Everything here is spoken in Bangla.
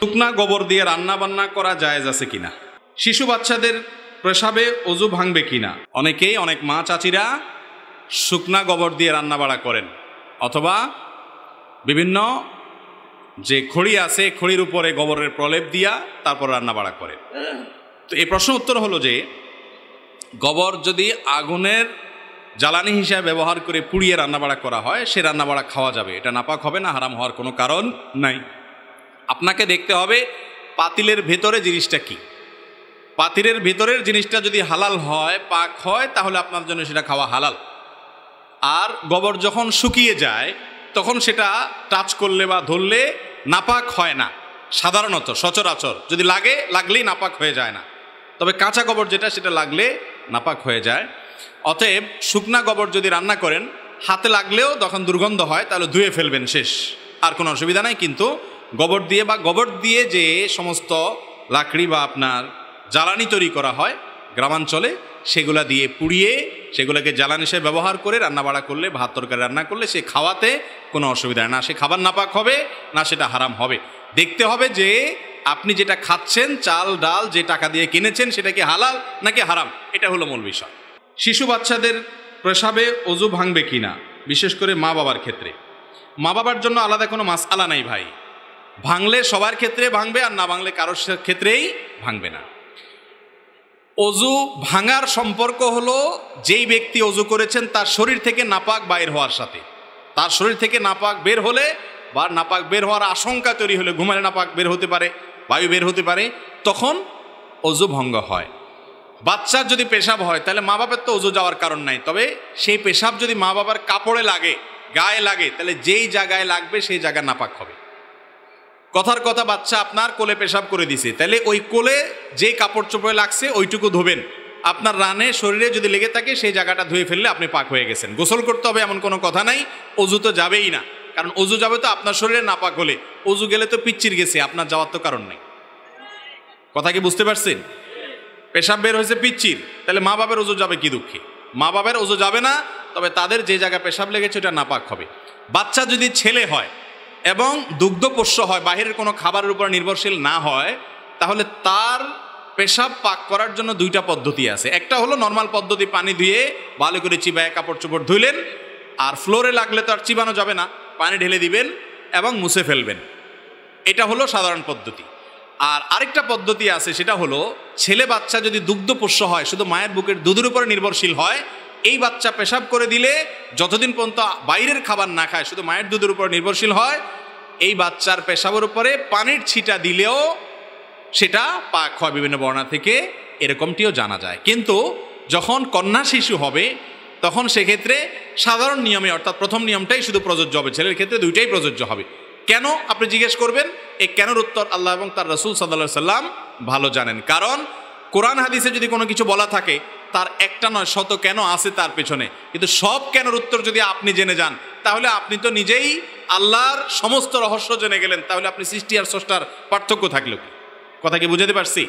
শুকনা গোবর দিয়ে রান্না বান্না করা জায়েজ আছে কিনা, শিশু বাচ্চাদের প্রসাবে অজু ভাঙবে কিনা। অনেকেই, অনেক মা চাচিরা শুকনা গোবর দিয়ে রান্না বাড়া করেন, অথবা বিভিন্ন যে খড়ি আছে খড়ির উপরে গোবরের প্রলেপ দিয়া তারপর রান্না বাড়া করেন। তো এই প্রশ্ন উত্তর হলো যে গোবর যদি আগুনের জ্বালানি হিসাবে ব্যবহার করে পুড়িয়ে রান্নাবাড়া করা হয়, সে রান্নাবাড়া খাওয়া যাবে, এটা নাপাক হবে না, হারাম হওয়ার কোনো কারণ নাই। আপনাকে দেখতে হবে পাতিলের ভেতরে জিনিসটা কি। পাতিলের ভেতরের জিনিসটা যদি হালাল হয়, পাক হয়, তাহলে আপনার জন্য সেটা খাওয়া হালাল। আর গোবর যখন শুকিয়ে যায় তখন সেটা টাচ করলে বা ধরলে নাপাক হয় না, সাধারণত সচরাচর যদি লাগলেই নাপাক হয়ে যায় না। তবে কাঁচা গোবর যেটা, সেটা লাগলে নাপাক হয়ে যায়। অতএব শুকনা গোবর যদি রান্না করেন, হাতে লাগলেও তখন দুর্গন্ধ হয়, তাহলে ধুয়ে ফেলবেন, শেষ, আর কোনো অসুবিধা নাই। কিন্তু গোবর দিয়ে বা গোবর দিয়ে যে সমস্ত লাকড়ি বা আপনার জ্বালানি তৈরি করা হয় গ্রামাঞ্চলে, সেগুলা দিয়ে পুড়িয়ে সেগুলোকে জ্বালানি হিসেবে ব্যবহার করে রান্নাবাড়া করলে, ভাত তরকারি রান্না করলে সে খাওয়াতে কোনো অসুবিধা না, সে খাবার নাপাক হবে না, সেটা হারাম হবে। দেখতে হবে যে আপনি যেটা খাচ্ছেন, চাল ডাল যে টাকা দিয়ে কিনেছেন, সেটা কি হালাল নাকি হারাম, এটা হলো মূল বিষয়। শিশু বাচ্চাদের প্রসাবে অজু ভাঙবে কিনা, বিশেষ করে মা বাবার ক্ষেত্রে। মা বাবার জন্য আলাদা কোনো মাসআলা নাই ভাই, ভাঙলে সবার ক্ষেত্রে ভাঙবে, আর না ভাঙলে কারোর ক্ষেত্রেই ভাঙবে না। অজু ভাঙার সম্পর্ক হলো যেই ব্যক্তি অজু করেছেন তার শরীর থেকে নাপাক বাইর হওয়ার সাথে। তার শরীর থেকে নাপাক বের হলে বা নাপাক বের হওয়ার আশঙ্কা তৈরি হলে, ঘুমালে নাপাক বের হতে পারে, বায়ু বের হতে পারে, তখন অজু ভঙ্গ হয়। বাচ্চার যদি পেশাব হয় তাহলে মা বাবার তো অজু যাওয়ার কারণ নাই, তবে সেই পেশাব যদি মা বাবার কাপড়ে লাগে, গায়ে লাগে, তাহলে যেই জায়গায় লাগবে সেই জায়গা নাপাক হবে। কথার কথা, বাচ্চা আপনার কোলে পেশাব করে দিছে, তাহলে ওই কোলে যেই কাপড় চোপড়ে লাগছে ওইটুকু ধোবেন। আপনার রানে শরীরে যদি লেগে থাকে সেই জায়গাটা ধুয়ে ফেললে আপনি পাক হয়ে গেছেন। গোসল করতে হবে এমন কোনো কথা নাই, অজু তো যাবেই না, কারণ অজু যাবে তো আপনার শরীরে নাপাক হলে, অজু গেলে তো পিচ্চির গেছে, আপনার যাওয়ার তো কারণ নেই। কথা কি বুঝতে পারছেন? পেশাব বের হয়েছে পিচ্চির, তাহলে মা বাবার অজু যাবে কি দুঃখে? মা বাবার অজু যাবে না, তবে তাদের যে জায়গায় পেশাব লেগেছে ওটা নাপাক হবে। বাচ্চা যদি ছেলে হয় এবং দুগ্ধপোষ্য হয়, বাহিরের কোনো খাবারের উপর নির্ভরশীল না হয়, তাহলে তার পেশাব পাক করার জন্য দুইটা পদ্ধতি আছে। একটা হলো নর্মাল পদ্ধতি, পানি ধুয়ে ভালো করে চিবায় কাপড় চোপড় ধুইলেন, আর ফ্লোরে লাগলে তো আর চিবানো যাবে না, পানি ঢেলে দিবেন এবং মুছে ফেলবেন, এটা হলো সাধারণ পদ্ধতি। আর আরেকটা পদ্ধতি আছে, সেটা হলো ছেলে বাচ্চা যদি দুগ্ধপোষ্য হয়, শুধু মায়ের বুকের দুধের উপরে নির্ভরশীল হয়, এই বাচ্চা পেশাব করে দিলে যতদিন পর্যন্ত বাইরের খাবার না খায়, শুধু মায়ের দুধের উপর নির্ভরশীল হয়, এই বাচ্চার পেশাবের উপরে পানির ছিটা দিলেও সেটা পাক হয় বিভিন্ন বর্ণনা থেকে, এরকমটিও জানা যায়। কিন্তু যখন কন্যা শিশু হবে তখন সেক্ষেত্রে সাধারণ নিয়মে, অর্থাৎ প্রথম নিয়মটাই শুধু প্রযোজ্য হবে, ছেলের ক্ষেত্রে দুইটাই প্রযোজ্য হবে। কেন আপনি জিজ্ঞেস করবেন, এই কেনর উত্তর আল্লাহ এবং তার রাসূল সাল্লাল্লাহু আলাইহি সাল্লাম ভালো জানেন। কারণ কোরআন হাদিসে যদি কোনো কিছু বলা থাকে, তার একটা নয় শত কেন আছে তার পেছনে, কিন্তু সব কেনর উত্তর যদি আপনি জেনে যান, তাহলে আপনি তো নিজেই আল্লাহর সমস্ত রহস্য জেনে গেলেন, তাহলে আপনি সৃষ্টি আর স্রষ্টার পার্থক্য থাকলো। কথা কি বুঝাতে পারছি?